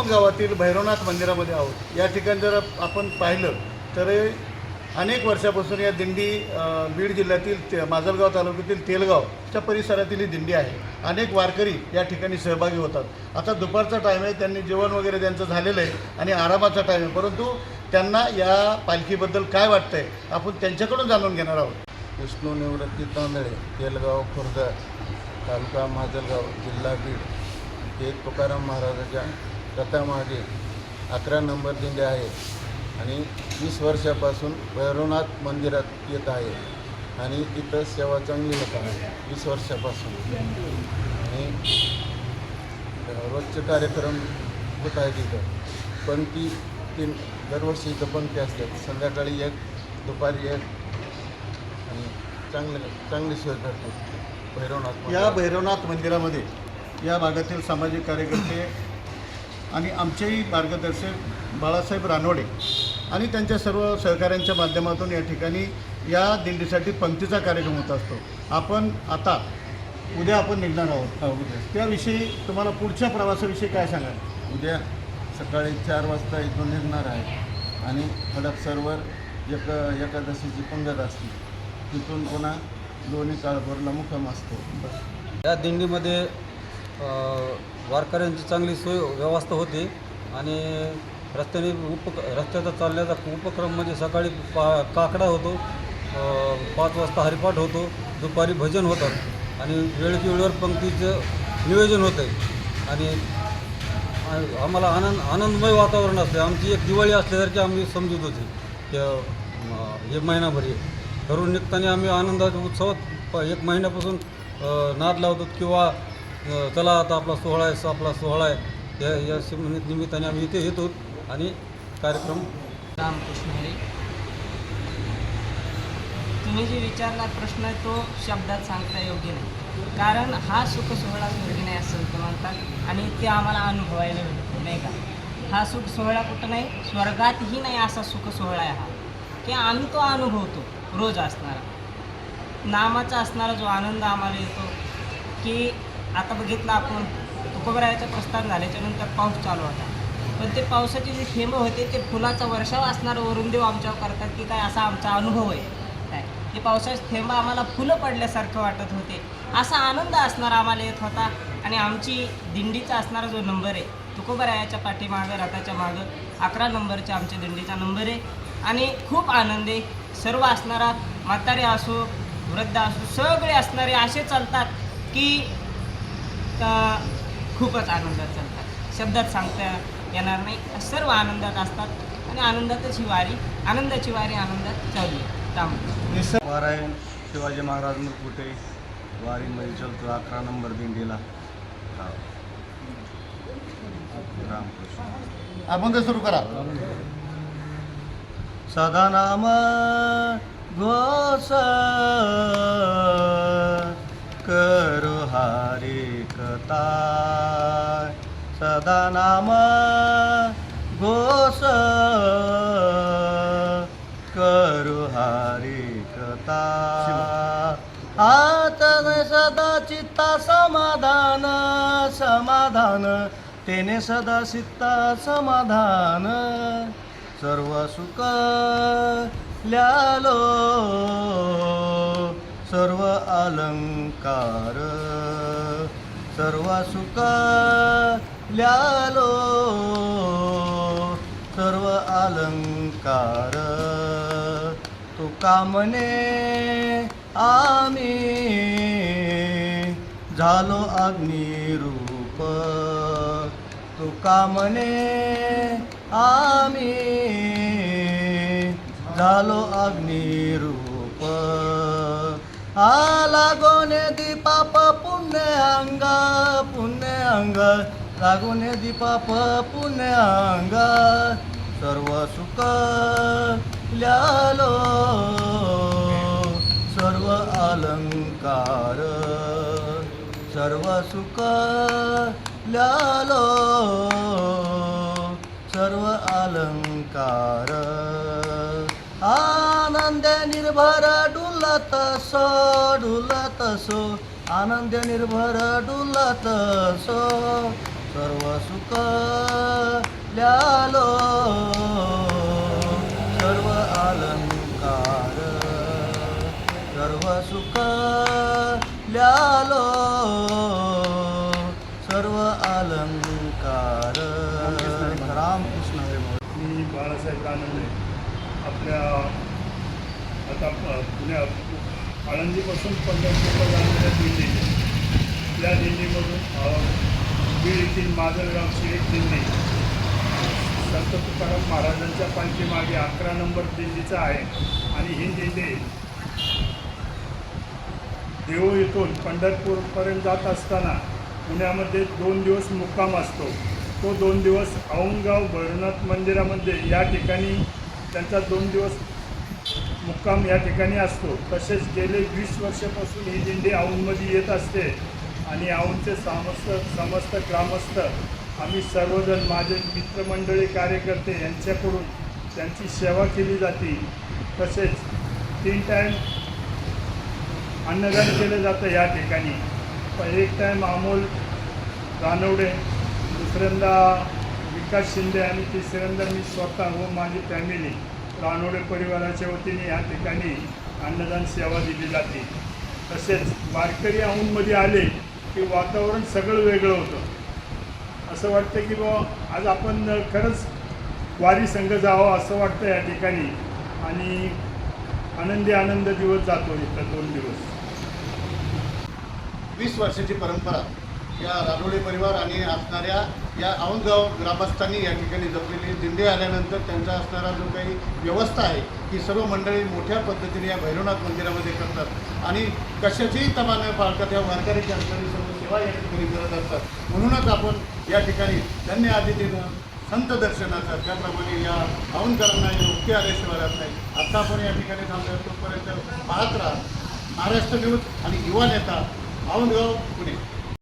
निलंबन गावातील भैरवनाथ मंदिरामध्ये आहोत। या ठिकाणी जर आपण पाहिलं तर अनेक वर्षापासून या दिंडी बीड जिल्ह्यातील माजलगाव तालुक्यातील तेलगावच्या परिसरातील ही दिंडी आहे। अनेक वारकरी या ठिकाणी सहभागी होतात। आता दुपारचा टाईम आहे, त्यांनी जेवण वगैरे त्यांचं झालेलं आहे आणि आरामाचा टाईम आहे, परंतु त्यांना या पालखीबद्दल काय वाटतं आहे आपण त्यांच्याकडून जाणून घेणार आहोत। विष्णू निवृत्ती तांदळे, तेलगाव खुर्द, तालुका माजलगाव, जिल्हा बीड हे तुकाराम महाराजाच्या रथामागे 11 नंबर दिंडी आहे आणि 20 वर्षापासून भैरवनाथ मंदिरात येत आहे आणि इथं सेवा चांगली होत आहे 20 वर्षापासून आणि रोजचे कार्यक्रम होत आहेत इथं। पंक्ती 3 दरवर्षी इथं पंक्ती असतात, संध्याकाळी एक, दुपारी एक आणि चांगली सोय करते भैरवनाथ। या भैरवनाथ मंदिरामध्ये या भागातील सामाजिक कार्यकर्ते आणि आमचेही मार्गदर्शक बाळासाहेब रानोडे आणि त्यांच्या सर्व सहकाऱ्यांच्या माध्यमातून या ठिकाणी या दिंडीसाठी पंक्तीचा कार्यक्रम होत असतो। आपण आता उद्या आपण निघणार आहोत, त्याविषयी तुम्हाला पुढच्या प्रवासाविषयी काय सांगाल? उद्या सकाळी 4 वाजता इथून निघणार आहे आणि हडपसरवर एकादशीची पंगत असते, तिथून पुन्हा दोन्ही काळभोरला मुक्काम असतो। या दिंडीमध्ये वारकऱ्यांची चांगली सोय व्यवस्था होते आणि रस्त्याचा चालण्याचा उपक्रम म्हणजे सकाळी काकडा होतो, 5 वाजता हरिपाठ होतो, दुपारी भजन होतात आणि वेळेवर पंक्तीचं नियोजन होतं आहे आणि आम्हाला आनंदमय वातावरण असते। आमची एक दिवाळी असल्यासारखी आम्ही समजत होती त्या हे महिनाभर ठरवून निघताना आम्ही आनंदाच्या उत्सवात 1 महिन्यापासून नाद लावतो किंवा चला आता आपला सोहळा आहे या निमित्ताने आम्ही इथे येतो आणि कार्यक्रम। रामकृष्ण हरी, तुम्ही जे विचारला प्रश्न आहे तो शब्दात सांगता योग्य नाही, कारण हा सुख सोहळा स्वर्गी नाही असं ते म्हणतात आणि ते आम्हाला अनुभवायला भेटतो नाही का। हा सुख सोहळा कुठं नाही, स्वर्गातही नाही असा सुख सोहळा आहे हा, की आम्ही तो अनुभवतो रोज असणारा नामाचा असणारा जो आनंद आम्हाला येतो। की आता बघितलं आपण तुकोबरायाचं प्रस्थान झाल्याच्यानंतर पाऊस चालू होता, पण ते पावसाचे जे थेंब होते ते फुलाचा वर्षाव असणारं वरुणदेव आमच्यावर करतात की काय, असा आमचा अनुभव आहे काय। ते पावसाचे थेंब आम्हाला फुलं पडल्यासारखं वाटत होते, असा आनंद असणारा आम्हाला येत होता। आणि आमची दिंडीचा असणारा जो नंबर आहे तुकोबरायाच्या पाठीमागं रथाच्या मागं 11 नंबरच्या आमच्या दिंडीचा नंबर आहे आणि खूप आनंद आहे। सर्व असणारा म्हातारे असो वृद्ध असो सगळे असणारे असे चालतात की खूपच आनंदात चालतात, शब्दात सांगता येणार नाही। सर्व आनंदात असतात आणि आनंदातच ही वारी, आनंदाची वारी आनंदात चालू आहे। वारायण शिवाजी महाराज मुरकुटे वारीमध्ये चलतो 11 नंबर दिंडीला। रामकृष्ण। आपण ते सुरू करा। सदा नाम घोष करो हरि कथा, सदा नाम घोष करो हरि कथा। आतन सदा चित्ता समाधान समाधान, तेने सदा चित्ता समाधान। सर्व सुख ल्यालो सर्व अलंकार, सर्व सुख ल्यालो सर्व अलंकार। तुका म्हणे आम्ही झालो अग्निरूप, तुका म्हणे आम्ही झालो अग्निरूप। लागोने दीपाप पुण्य अंग लागोने दीपाप पुण्य अंग। सर्व सुख ल्यालो सर्व अलंकार, सर्व सुख ल्यालो सर्व अलंकार। आनंद निर्भर डुलत सो आनंद निर्भर डुलत सो। सर्व सुख ल्यालो सर्व अलंकार सर्व सुख ल्यालो सर्व अलंकार. रामकृष्ण हरी. मी बाळासाहेब रानडे आपल्या आता पुण्यात आळंदीपासून पंढरपूरला जाणाऱ्या दिंडी या दिंडीमधून बीड येथील माजलगावची एक दिंडी संत तुकाराम महाराजांच्या पालखीमागे 11 नंबर दिंडीचा आहे. आणि ही दिंडी देहू येथून पंढरपूरपर्यंत जात असताना पुण्यामध्ये 2 दिवस मुक्काम असतो. तो 2 दिवस औंधगाव भैरवनाथ मंदिरामध्ये या ठिकाणी त्यांचा 2 दिवस मुक्काम या ठिकाणी असतो. तसेच गेले 20 वर्षापासून ही दिंडी औंधमध्ये येत असते आणि औंधचे समस्त ग्रामस्थ आम्ही सर्वजण माझे मित्रमंडळी कार्यकर्ते यांच्याकडून त्यांची सेवा केली जाते. तसेच 3 टाईम अन्नदान केलं जातं या ठिकाणी. एक टाईम अमोल रानवडे, दुसऱ्यांदा विकास शिंदे आणि तिसऱ्यांदा मी स्वतः व माझी फॅमिली रानवडे परिवाराच्या वतीने या ठिकाणी अन्नदान सेवा दिली जाते. तसेच वारकरी औंधमध्ये आले की वातावरण सगळं वेगळं होतं. असं वाटतं की बाबा आज आपण खरंच वारी संघ जावं असं वाटतं या ठिकाणी. आणि आनंद दिवस जातो इथं 2 दिवस. 20 वर्षाची परंपरा या रानोडे परिवार आणि असणाऱ्या या औंधगाव ग्रामस्थांनी या ठिकाणी जपलेली. दिंडी आल्यानंतर त्यांचा असणारा जो काही व्यवस्था आहे ही सर्व मंडळी मोठ्या पद्धतीने या भैरवनाथ मंदिरामध्ये करतात आणि कशाचीही तमा न पाळता त्या वारकऱ्याच्या अंतरी सर्व सेवा या ठिकाणी करत असतात. म्हणूनच आपण या ठिकाणी त्यांनी आधी दिलं संत दर्शनाचा त्याप्रमाणे या औंधकरांना मुक्ती आल्याशिवाय राहत नाही. आता आपण या ठिकाणी थांबलो. तोपर्यंत पाहत राहा महाराष्ट्र न्यूज आणि युवा नेता औंधगाव पुणे.